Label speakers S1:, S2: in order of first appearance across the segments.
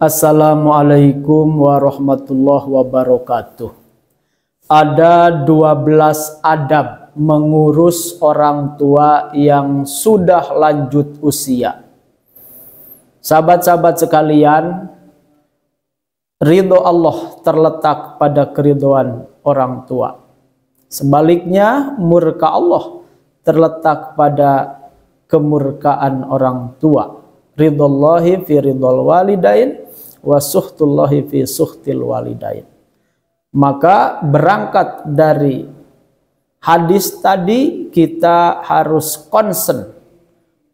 S1: Assalamualaikum warahmatullahi wabarakatuh. Ada 12 adab mengurus orang tua yang sudah lanjut usia. Sahabat-sahabat sekalian, ridho Allah terletak pada keridhoan orang tua. Sebaliknya, murka Allah terletak pada kemurkaan orang tua. Ridhollahi fi ridhol walidain wa suhtullahi fi suhtil walidain. Maka berangkat dari hadis tadi, kita harus concern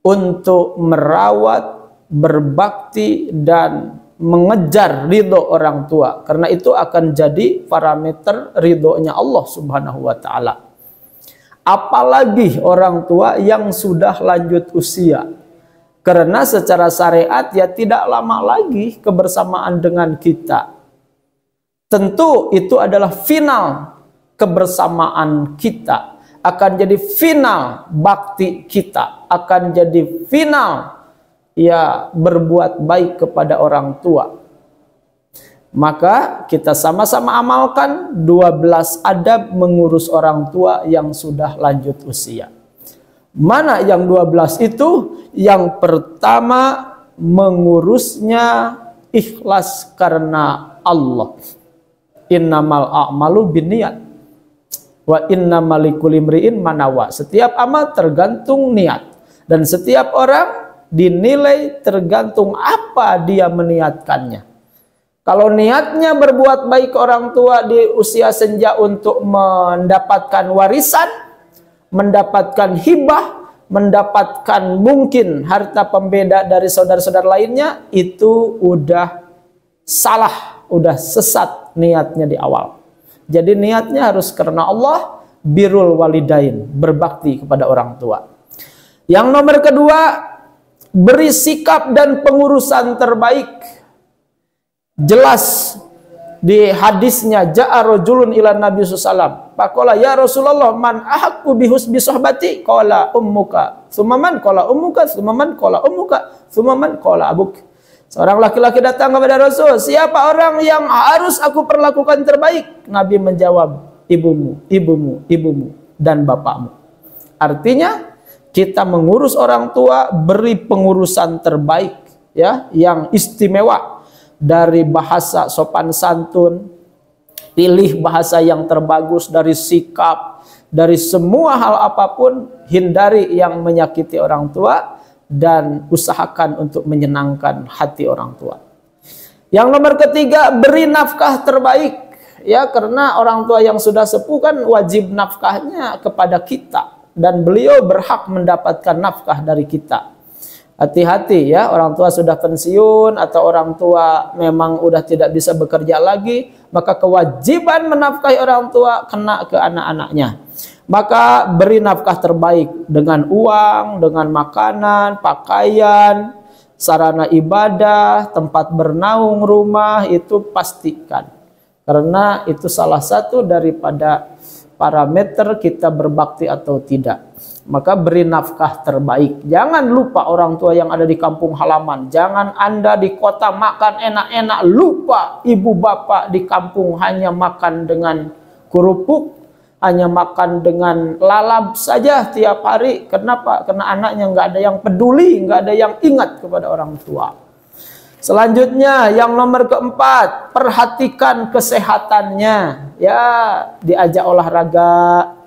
S1: untuk merawat, berbakti, dan mengejar ridho orang tua, karena itu akan jadi parameter ridhonya Allah Subhanahu wa ta'ala. Apalagi orang tua yang sudah lanjut usia, karena secara syariat ya tidak lama lagi kebersamaan dengan kita. Tentu itu adalah final kebersamaan kita, akan jadi final bakti kita, akan jadi final ya berbuat baik kepada orang tua. Maka kita sama-sama amalkan 12 adab mengurus orang tua yang sudah lanjut usia. Mana yang 12 itu? Yang pertama, mengurusnya ikhlas karena Allah. Innamal a'malu binniyat wa innamal likulli imri'in ma nawa. Setiap amal tergantung niat, dan setiap orang dinilai tergantung apa dia meniatkannya. Kalau niatnya berbuat baik orang tua di usia senja untuk mendapatkan warisan, mendapatkan hibah, mendapatkan mungkin harta pembeda dari saudara-saudara lainnya, itu udah salah, udah sesat niatnya di awal. Jadi niatnya harus karena Allah, birrul walidain, berbakti kepada orang tua. Yang nomor kedua, beri sikap dan pengurusan terbaik. Jelas di hadisnya, ja'a rajulun ila Nabi sallallahu. Faqala ya Rasulullah, man ahaqqu bihusbi sohbati? Qala ummuka, tsumma man? Qala ummuka, tsumma man? Qala ummuka, tsumma man? Qala abuk. Seorang laki-laki datang kepada Rasul, siapa orang yang harus aku perlakukan terbaik? Nabi menjawab, ibumu, ibumu, ibumu, dan bapakmu. Artinya, kita mengurus orang tua, beri pengurusan terbaik, ya, yang istimewa. Dari bahasa sopan santun, pilih bahasa yang terbagus, dari sikap, dari semua hal apapun, hindari yang menyakiti orang tua, dan usahakan untuk menyenangkan hati orang tua. Yang nomor ketiga, beri nafkah terbaik, ya, karena orang tua yang sudah sepuh kan wajib nafkahnya kepada kita, dan beliau berhak mendapatkan nafkah dari kita. Hati-hati ya, orang tua sudah pensiun atau orang tua memang udah tidak bisa bekerja lagi, maka kewajiban menafkahi orang tua kena ke anak-anaknya. Maka beri nafkah terbaik dengan uang, dengan makanan, pakaian, sarana ibadah, tempat bernaung, rumah, itu pastikan. Karena itu salah satu daripada parameter kita berbakti atau tidak. Maka beri nafkah terbaik. Jangan lupa orang tua yang ada di kampung halaman. Jangan Anda di kota makan enak-enak, lupa ibu bapak di kampung hanya makan dengan kerupuk, hanya makan dengan lalap saja tiap hari. Kenapa? Karena anaknya nggak ada yang peduli, nggak ada yang ingat kepada orang tua. Selanjutnya, yang nomor keempat, perhatikan kesehatannya. Ya, diajak olahraga,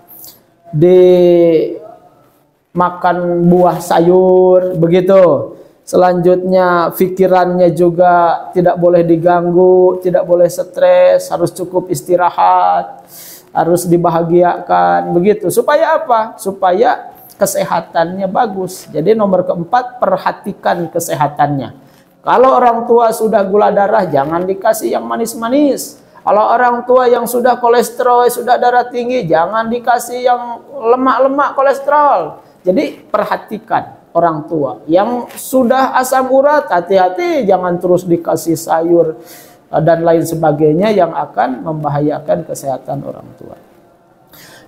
S1: makan buah sayur, begitu. Selanjutnya, pikirannya juga tidak boleh diganggu, tidak boleh stres, harus cukup istirahat, harus dibahagiakan, begitu. Supaya apa? Supaya kesehatannya bagus. Jadi nomor keempat, perhatikan kesehatannya. Kalau orang tua sudah gula darah, jangan dikasih yang manis-manis. Kalau orang tua yang sudah kolesterol, sudah darah tinggi, jangan dikasih yang lemak-lemak kolesterol. Jadi perhatikan orang tua. Yang sudah asam urat, hati-hati, jangan terus dikasih sayur dan lain sebagainya yang akan membahayakan kesehatan orang tua.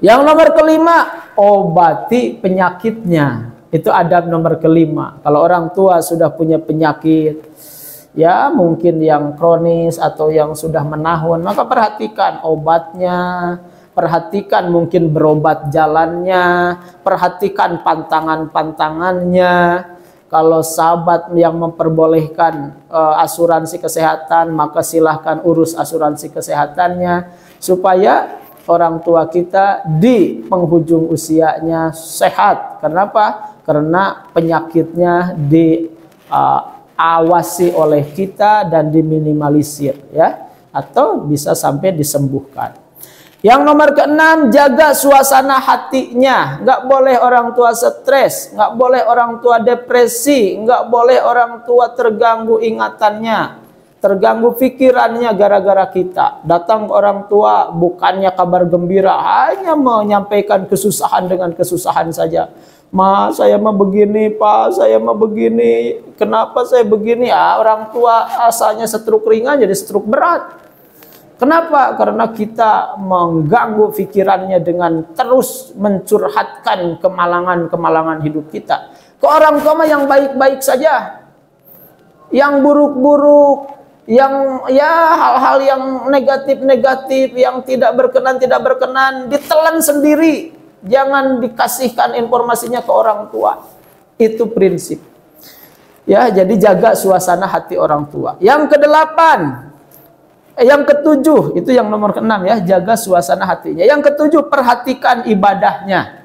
S1: Yang nomor kelima, obati penyakitnya. Itu adab nomor kelima. Kalau orang tua sudah punya penyakit, ya mungkin yang kronis atau yang sudah menahun, maka perhatikan obatnya, perhatikan mungkin berobat jalannya, perhatikan pantangan-pantangannya. Kalau sahabat yang memperbolehkan asuransi kesehatan, maka silahkan urus asuransi kesehatannya, supaya orang tua kita di penghujung usianya sehat. Kenapa? Karena penyakitnya diawasi oleh kita dan diminimalisir, ya, atau bisa sampai disembuhkan. Yang nomor keenam, jaga suasana hatinya. Nggak boleh orang tua stres, nggak boleh orang tua depresi, nggak boleh orang tua terganggu ingatannya, terganggu pikirannya gara-gara kita. Datang ke orang tua bukannya kabar gembira, hanya menyampaikan kesusahan dengan kesusahan saja. Ma, saya mah begini, Pak, saya mah begini. Kenapa saya begini? Ya, orang tua asalnya stroke ringan jadi stroke berat. Kenapa? Karena kita mengganggu pikirannya dengan terus mencurhatkan kemalangan-kemalangan hidup kita. Ke orang tua yang baik-baik saja, yang buruk-buruk, yang ya hal-hal yang negatif-negatif, yang tidak berkenan, ditelan sendiri. Jangan dikasihkan informasinya ke orang tua. Itu prinsip. Ya, jadi jaga suasana hati orang tua. Yang kedelapan, yang ketujuh, itu yang nomor keenam ya, jaga suasana hatinya. Yang ketujuh, perhatikan ibadahnya.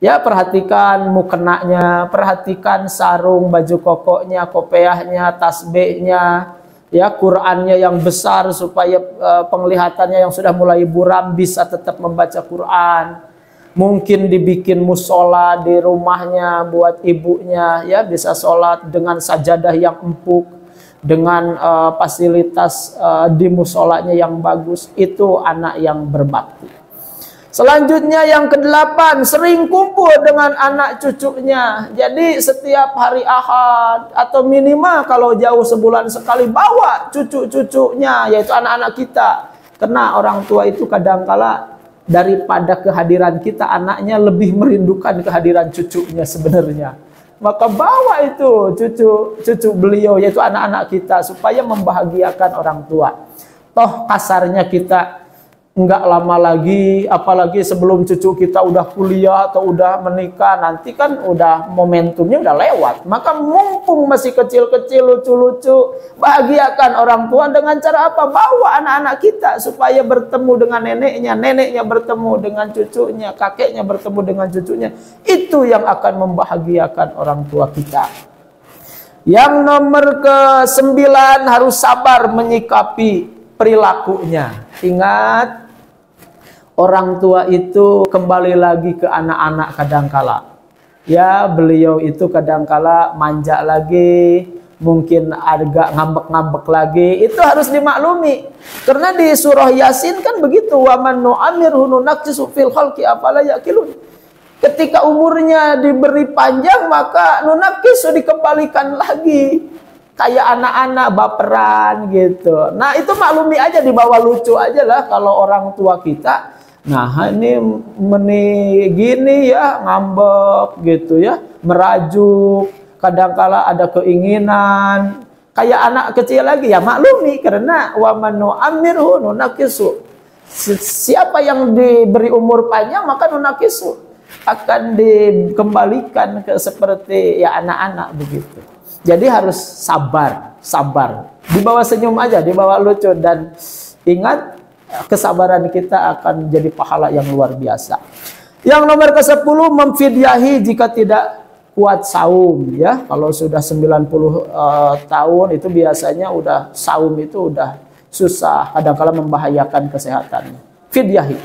S1: Ya, perhatikan mukenanya, perhatikan sarung, baju kokonya, kopiahnya, tasbihnya, ya, Qur'annya yang besar supaya penglihatannya yang sudah mulai buram bisa tetap membaca Qur'an. Mungkin dibikin musola di rumahnya buat ibunya, ya, bisa sholat dengan sajadah yang empuk, dengan fasilitas di musolanya yang bagus. Itu anak yang berbakti. Selanjutnya yang kedelapan, sering kumpul dengan anak cucunya. Jadi setiap hari Ahad atau minimal kalau jauh sebulan sekali bawa cucu-cucunya, yaitu anak-anak kita. Karena orang tua itu kadangkala daripada kehadiran kita, anaknya lebih merindukan kehadiran cucunya sebenarnya. Maka bawa itu cucu beliau, yaitu anak-anak kita, supaya membahagiakan orang tua. Toh kasarnya kita nggak lama lagi, apalagi sebelum cucu kita udah kuliah atau udah menikah, nanti kan udah momentumnya udah lewat. Maka mumpung masih kecil-kecil, lucu-lucu, bahagiakan orang tua dengan cara apa? Bawa anak-anak kita supaya bertemu dengan neneknya, neneknya bertemu dengan cucunya, kakeknya bertemu dengan cucunya. Itu yang akan membahagiakan orang tua kita. Yang nomor ke-9, harus sabar menyikapi perilakunya. Ingat, orang tua itu kembali lagi ke anak-anak kadangkala. Ya, beliau itu kadangkala manja lagi, mungkin agak ngambek-ngambek lagi. Itu harus dimaklumi. Karena di surah Yasin kan begitu, wa man nu'ammirhu nunaqqisu fil khalqi afala yaqilun. Ketika umurnya diberi panjang, maka nunaqqisu dikembalikan lagi. Kayak anak-anak baperan gitu. Nah, itu maklumi aja, dibawa lucu aja lah kalau orang tua kita. Nah, ini gini ya, ngambek gitu ya, merajuk, kadangkala ada keinginan kayak anak kecil lagi, ya maklumi, karena wa man nu'ammirhu nunaqqisu. Siapa yang diberi umur panjang maka nunaqqisu akan dikembalikan ke seperti ya anak-anak begitu. Jadi harus sabar, dibawa senyum aja, dibawa lucu, dan ingat, kesabaran kita akan jadi pahala yang luar biasa. Yang nomor ke-10, memfidyahi jika tidak kuat saum, ya. Kalau sudah 90 tahun itu biasanya udah saum itu udah susah, kadang-kala membahayakan kesehatannya. Fidyahi.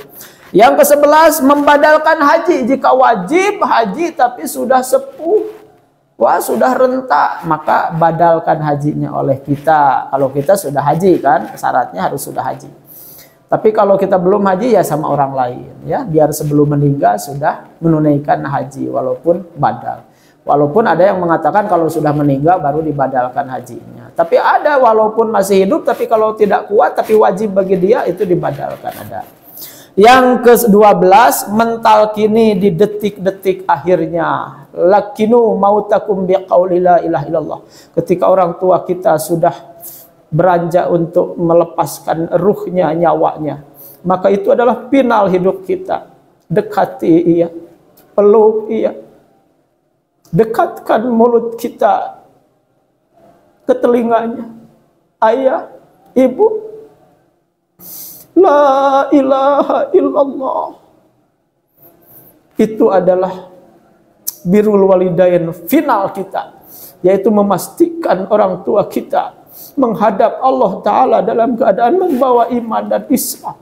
S1: Yang ke-11, membadalkan haji jika wajib haji tapi sudah sepuh, wah sudah renta, maka badalkan hajinya oleh kita. Kalau kita sudah haji kan, syaratnya harus sudah haji. Tapi kalau kita belum haji ya sama orang lain, ya, biar sebelum meninggal sudah menunaikan haji walaupun badal. Walaupun ada yang mengatakan kalau sudah meninggal baru dibadalkan hajinya. Tapi ada walaupun masih hidup tapi kalau tidak kuat tapi wajib bagi dia itu dibadalkan, ada. Yang ke-12, mentalkini di detik-detik akhirnya. Lakinu mautakum biqauli la ilaha illallah. Ketika orang tua kita sudah beranjak untuk melepaskan ruhnya, nyawanya, maka itu adalah final hidup kita. Dekati ia, peluk ia, dekatkan mulut kita ke telinganya. Ayah, ibu, la ilaha illallah. Itu adalah birrul walidain final kita, yaitu memastikan orang tua kita menghadap Allah Ta'ala dalam keadaan membawa iman dan Islam.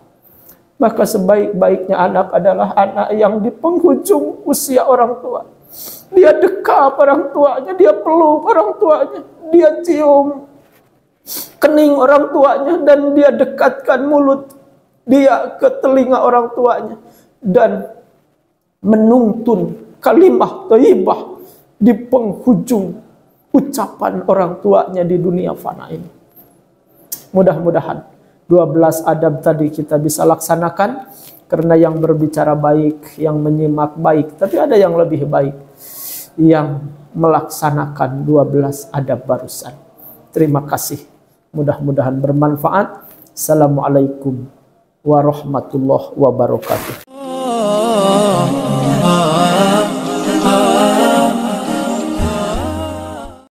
S1: Maka sebaik-baiknya anak adalah anak yang di penghujung usia orang tua. Dia dekap orang tuanya, dia peluk orang tuanya, dia cium kening orang tuanya, dan dia dekatkan mulut dia ke telinga orang tuanya, dan menuntun kalimah thayyibah di penghujung ucapan orang tuanya di dunia fana ini. Mudah-mudahan 12 adab tadi kita bisa laksanakan, karena yang berbicara baik, yang menyimak baik, tapi ada yang lebih baik, yang melaksanakan 12 adab barusan. Terima kasih. Mudah-mudahan bermanfaat. Assalamualaikum warahmatullahi wabarakatuh.